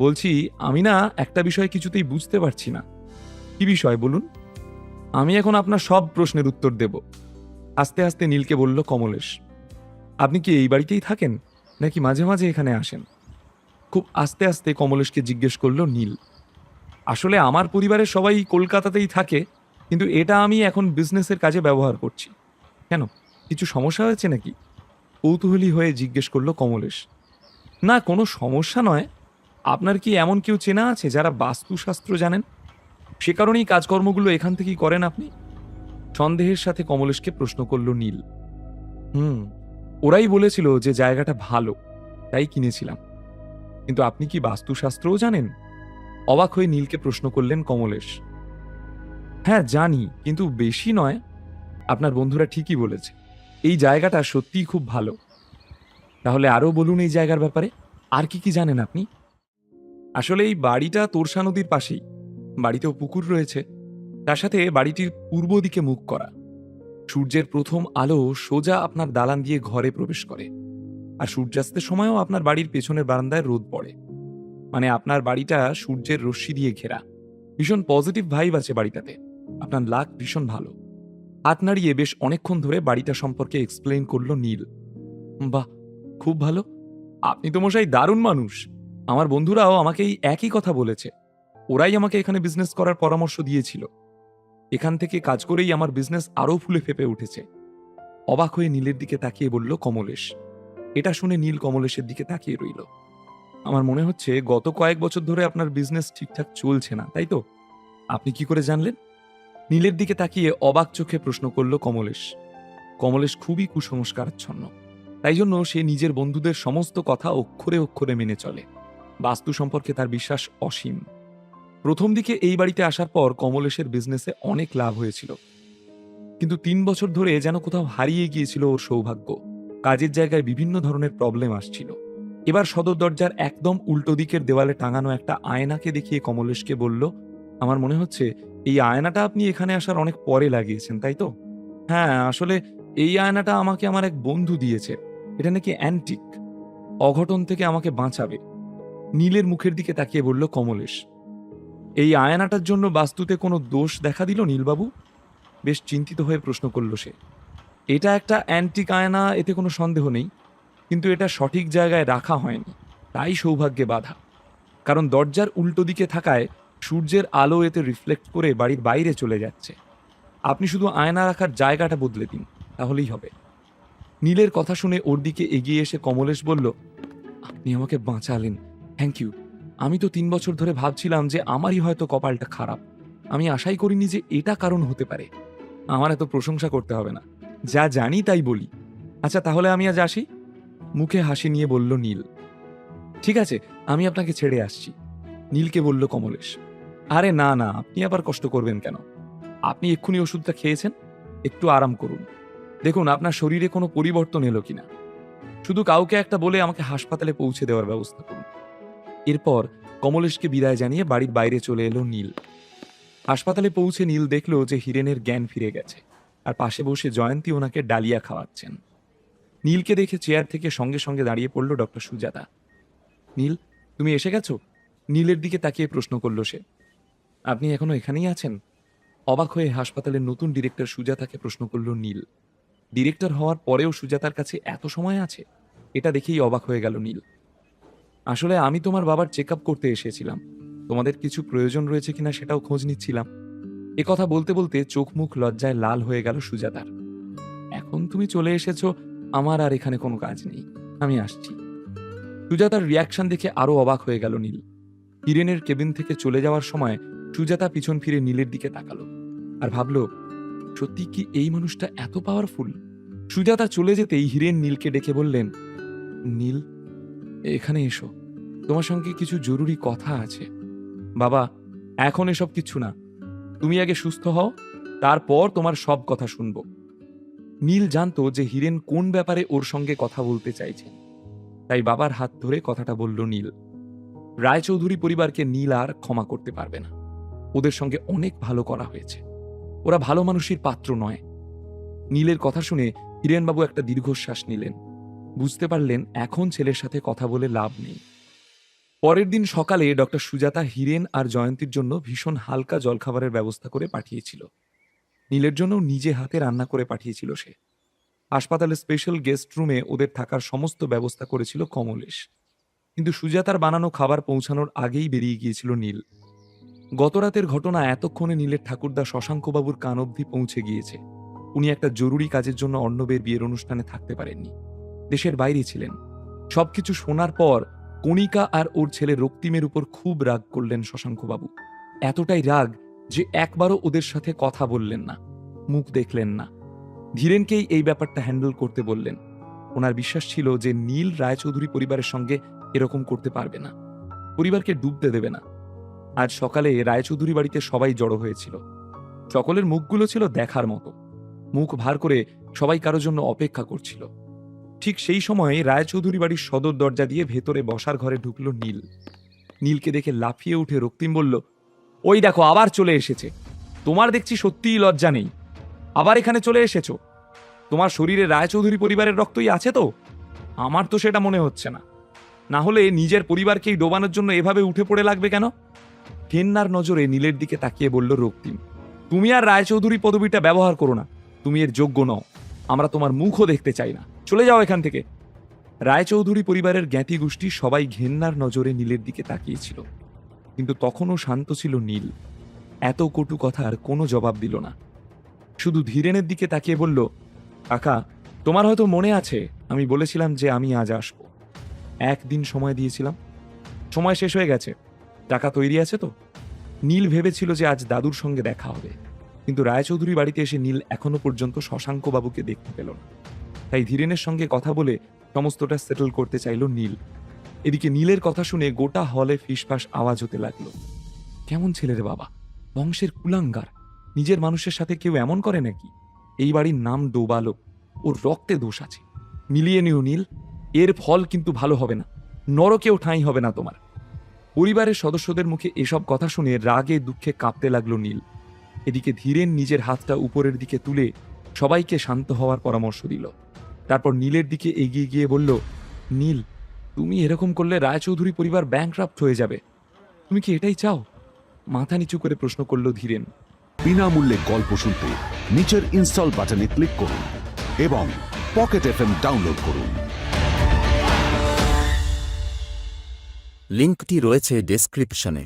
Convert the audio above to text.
বলছি, আমি না একটা বিষয় কিছুতেই বুঝতে পারছি না। কি বিষয় বলুন? আমি এখন আপনার সব প্রশ্নের উত্তর দেব। আস্তে আস্তে নীলকে বলল কমলেশ। আপনি কি এই বাড়িতেই থাকেন, নাকি মাঝে মাঝে এখানে আসেন? খুব আস্তে আস্তে কমলেশকে জিজ্ঞেস করলো নীল। আসলে আমার পরিবারের সবাই কলকাতাতেই থাকে, কিন্তু এটা আমি এখন বিজনেসের কাজে ব্যবহার করছি। কেন, কিছু সমস্যা হয়েছে নাকি? কৌতূহলী হয়ে জিজ্ঞেস করলো কমলেশ। না, কোনো সমস্যা নয়। আপনার কি এমন কেউ চেনা আছে যারা বাস্তুশাস্ত্র জানেন? সে কারণেই কাজকর্মগুলো এখান থেকেই করেন আপনি? সন্দেহের সাথে কমলেশকে প্রশ্ন করল নীল। হুম, ওরাই বলেছিল যে জায়গাটা ভালো, তাই কিনেছিলাম। কিন্তু আপনি কি বাস্তুশাস্ত্রও জানেন? অবাক হয়ে নীলকে প্রশ্ন করলেন কমলেশ। হ্যাঁ জানি, কিন্তু বেশি নয়। আপনার বন্ধুরা ঠিকই বলেছে, এই জায়গাটা সত্যিই খুব ভালো। তাহলে আরো বলুন এই জায়গার ব্যাপারে। আর কি কি জানেন আপনি? আসলে এই বাড়িটা তোরসা নদীর পাশেই। বাড়িতেও পুকুর রয়েছে। তার সাথে বাড়িটির পূর্ব দিকে মুখ করা। সূর্যের প্রথম আলো সোজা আপনার দালান দিয়ে ঘরে প্রবেশ করে। আর সূর্যাস্তের সময়ও আপনার বাড়ির পেছনের বারান্দায় রোদ পড়ে। মানে আপনার বাড়িটা সূর্যের রশ্মি দিয়ে ঘেরা। ভীষণ পজিটিভ ভাইব আছে বাড়িটাতে। আপনার লাক ভীষণ ভালো। হাত নাড়িয়ে বেশ অনেকক্ষণ ধরে বাড়িটা সম্পর্কে এক্সপ্লেইন করলো নীল। বাহ, খুব ভালো। আপনি তো মশাই দারুণ মানুষ। আমার বন্ধুরাও আমাকে এই একই কথা বলেছে। ওরাই আমাকে এখানে বিজনেস করার পরামর্শ দিয়েছিল। এখান থেকে কাজ করেই আমার বিজনেস আরও ফুলে ফেপে উঠেছে। অবাক হয়ে নীলের দিকে তাকিয়ে বলল কমলেশ। এটা শুনে নীল কমলেশের দিকে তাকিয়ে রইল। আমার মনে হচ্ছে গত কয়েক বছর ধরে আপনার বিজনেস ঠিকঠাক চলছে না, তাই তো? আপনি কি করে জানলেন? নীলের দিকে তাকিয়ে অবাক চোখে প্রশ্ন করল কমলেশ। কমলেশ খুবই কুসংস্কারাচ্ছন্ন। তাই জন্য সে নিজের বন্ধুদের সমস্ত কথা অক্ষরে অক্ষরে মেনে চলে। বাস্তু সম্পর্কে তার বিশ্বাস অসীম। প্রথম দিকে এই বাড়িতে আসার পর কমলেশের বিজনেসে অনেক লাভ হয়েছিল, কিন্তু ৩ বছর ধরে যেন কোথাও হারিয়ে গিয়েছিল ওর সৌভাগ্য। কাজের জায়গায় বিভিন্ন ধরনের প্রবলেম আসছিল। এবার সদর দরজার একদম উল্টো দিকের দেওয়ালে টাঙানো একটা আয়নাকে দেখিয়ে কমলেশকে বলল, আমার মনে হচ্ছে এই আয়নাটা আপনি এখানে আসার অনেক পরে লাগিয়েছেন, তাই তো? হ্যাঁ, আসলে এই আয়নাটা আমাকে আমার এক বন্ধু দিয়েছে। এটা নাকি অ্যান্টিক, অঘটন থেকে আমাকে বাঁচাবে। নীলের মুখের দিকে তাকিয়ে বলল কমলেশ। এই আয়নাটার জন্য বাস্তুতে কোনো দোষ দেখা দিল নীলবাবু? বেশ চিন্তিত হয়ে প্রশ্ন করল সে। এটা একটা অ্যান্টিক আয়না, এতে কোনো সন্দেহ নেই, কিন্তু এটা সঠিক জায়গায় রাখা হয়নি, তাই সৌভাগ্যে বাধা। কারণ দরজার উল্টো দিকে থাকায় সূর্যের আলো এতে রিফ্লেক্ট করে বাড়ির বাইরে চলে যাচ্ছে। আপনি শুধু আয়না রাখার জায়গাটা বদলে দিন, তাহলেই হবে। নীলের কথা শুনে ওর দিকে এগিয়ে এসে কমলেশ বলল, আপনি আমাকে বাঁচালেন, থ্যাংক ইউ। আমি তো ৩ বছর ধরে ভাবছিলাম যে আমারই হয়তো কপালটা খারাপ। আমি আশাই করিনি যে এটা কারণ হতে পারে। আমার এত প্রশংসা করতে হবে না, যা জানি তাই বলি। আচ্ছা, তাহলে আমি আজ আসি। মুখে হাসি নিয়ে বলল নীল। ঠিক আছে, আমি আপনাকে ছেড়ে আসছি, নীলকে বলল কমলেশ। আরে না না, আপনি আবার কষ্ট করবেন কেন? আপনি এক্ষুনি ওষুধটা খেয়েছেন, একটু আরাম করুন। দেখুন আপনার শরীরে কোনো পরিবর্তন এলো কিনা। শুধু কাউকে একটা বলে আমাকে হাসপাতালে পৌঁছে দেওয়ার ব্যবস্থা করুন। এরপর কমলেশকে বিদায় জানিয়ে বাড়ির বাইরে চলে এলো নীল। হাসপাতালে পৌঁছে নীল দেখল যে হিরেনের জ্ঞান ফিরে গেছে, আর পাশে বসে জয়ন্তী ওনাকে ডালিয়া খাওয়াচ্ছেন। নীলকে দেখে চেয়ার থেকে সঙ্গে সঙ্গে দাঁড়িয়ে পড়ল ডক্টর সুজাতা। নীল, তুমি এসে গেছো? নীলের দিকে তাকিয়ে প্রশ্ন করল সে। আপনি এখনো এখানেই আছেন? অবাক হয়ে হাসপাতালের নতুন ডিরেক্টর সুজাতাকে প্রশ্ন করল নীল। ডিরেক্টর হওয়ার পরেও সুজাতার কাছে এত সময় আছে, এটা দেখেই অবাক হয়ে গেল নীল। আসলে আমি তোমার বাবার চেক আপ করতে এসেছিলাম। তোমাদের কিছু প্রয়োজন রয়েছে কিনা সেটাও খোঁজ নিচ্ছিলাম। এ কথা বলতে বলতে চোখ মুখ লজ্জায় লাল হয়ে গেল সুজাতার। এখন তুমি চলে এসেছো, আমার আর এখানে কোনো কাজ নেই, আমি আসছি। সুজাতার রিয়াকশন দেখে আরো অবাক হয়ে গেল নীল। হিরেনের কেবিন থেকে চলে যাওয়ার সময় সুজাতা পিছন ফিরে নীলের দিকে তাকালো আর ভাবল, সত্যি কি এই মানুষটা এত পাওয়ারফুল? সুজাতা চলে যেতেই হিরেন নীলকে ডেকে বললেন, নীল, এখানে এসো, তোমার সঙ্গে কিছু জরুরি কথা আছে। বাবা, এখন এসব কিচ্ছু না, তুমি আগে সুস্থ হও, তারপর তোমার সব কথা শুনবো। নীল জানতো যে হিরেন কোন ব্যাপারে ওর সঙ্গে কথা বলতে চাইছে, তাই বাবার হাত ধরে কথাটা বলল নীল। রায়চৌধুরী পরিবারকে নীল আর ক্ষমা করতে পারবে না। ওদের সঙ্গে অনেক ভালো করা হয়েছে, ওরা ভালো মানুষের পাত্র নয়। নীলের কথা শুনে হিরেনবাবু একটা দীর্ঘশ্বাস নিলেন। বুঝতে পারলেন এখন ছেলের সাথে কথা বলে লাভ নেই। পরের দিন সকালে ডক্টর সুজাতা হীরেন আর জয়ন্তীর জন্য ভীষণ হালকা জলখাবারের ব্যবস্থা করে পাঠিয়েছিল। নীলের জন্য নিজে হাতে রান্না করে পাঠিয়েছিল সে। হাসপাতালের স্পেশাল গেস্ট রুমে ওদের থাকার সমস্ত ব্যবস্থা করেছিল কমলেশ। কিন্তু সুজাতার বানানো খাবার পৌঁছানোর আগেই বেরিয়ে গিয়েছিল নীল। গতরাতের ঘটনা এতক্ষণে নীলের ঠাকুরদা শশাঙ্কবাবুর কান অবধি পৌঁছে গিয়েছে। উনি একটা জরুরি কাজের জন্য অর্ণবের বিয়ের অনুষ্ঠানে থাকতে পারেননি, দেশের বাইরে ছিলেন। সবকিছু শোনার পর কণিকা আর ওর ছেলে রক্তিমের উপর খুব রাগ করলেন শশাঙ্কবাবু। এতটাই রাগ যে একবারও ওদের সাথে কথা বললেন না, মুখ দেখলেন না। ধীরেনকেই এই ব্যাপারটা হ্যান্ডেল করতে বললেন। ওনার বিশ্বাস ছিল যে নীল রায়চৌধুরী পরিবারের সঙ্গে এরকম করতে পারবে না, পরিবারকে ডুবতে দেবে না। আজ সকালে রায়চৌধুরী বাড়িতে সবাই জড়ো হয়েছিল। সকলের মুখগুলো ছিল দেখার মতো, মুখ ভার করে সবাই কারোর জন্য অপেক্ষা করছিল। ঠিক সেই সময় রায়চৌধুরী বাড়ির সদর দরজা দিয়ে ভেতরে বসার ঘরে ঢুকল নীল। নীলকে দেখে লাফিয়ে উঠে রক্তিম বলল, ওই দেখো আবার চলে এসেছে। তোমার দেখছি সত্যিই লজ্জা নেই, আবার এখানে চলে এসেছো। তোমার শরীরে রায়চৌধুরী পরিবারের রক্তই আছে তো? আমার তো সেটা মনে হচ্ছে না। না হলে নিজের পরিবারকেই ডোবানোর জন্য এভাবে উঠে পড়ে লাগবে কেন? ঘেন্নার নজরে নীলের দিকে তাকিয়ে বলল রক্তিম, তুমি আর রায়চৌধুরী পদবিটা ব্যবহার করো না, তুমি এর যোগ্য নও। আমরা তোমার মুখও দেখতে চাই না, চলে যাও এখান থেকে। রায়চৌধুরী পরিবারের জ্ঞাতি গোষ্ঠী সবাই ঘেন্নার নজরে নীলের দিকে তাকিয়েছিল, কিন্তু তখনও শান্ত ছিল নীল। এত কটু কথার কোনো জবাব দিল না, শুধু ধীরেনের দিকে তাকিয়ে বলল, কাকা, তোমার হয়তো মনে আছে আমি বলেছিলাম যে আমি আজ আসবো। একদিন সময় দিয়েছিলাম, সময় শেষ হয়ে গেছে। টাকা তৈরি আছে তো? নীল ভেবেছিল যে আজ দাদুর সঙ্গে দেখা হবে, কিন্তু রায়চৌধুরী বাড়িতে এসে নীল এখনো পর্যন্ত শশাঙ্কবাবুকে দেখতে পেল না। তাই ধীরেনের সঙ্গে কথা বলে সমস্তটা সেটেল করতে চাইল নীল। এদিকে নীলের কথা শুনে গোটা হলে ফিসফাস আওয়াজ হতে লাগলো। কেমন ছেলে রে বাবা, বংশের কুলাঙ্গার, নিজের মানুষের সাথে কেউ এমন করে নাকি? এই বাড়ির নাম ডোবালো, ওর রক্তে দোষ আছে। মিলিয়ে নিও নীল, এর ফল কিন্তু ভালো হবে না, নরকেও ঠাঁই হবে না তোমার। পরিবারের সদস্যদের মুখে এসব কথা শুনে রাগে দুঃখে কাঁপতে লাগলো নীল। এদিকে ধীরেন নিজের হাতটা উপরের দিকে তুলে সবাইকে শান্ত হওয়ার পরামর্শ দিল। তারপর নীলের দিকে এগিয়ে গিয়ে বলল, নীল, তুমি এরকম করলে রায়চৌধুরী পরিবার ব্যাংকরাপ্ট হয়ে যাবে। তুমি কি এটাই চাও? মাথা নিচু করে প্রশ্ন করল ধীরেন। বিনামূল্যে গল্প শুনতে নিচের ইনস্টল বাটনে ক্লিক করুন এবং পকেট এফএম ডাউনলোড করুন। লিঙ্কটি রয়েছে ডেসক্রিপশনে।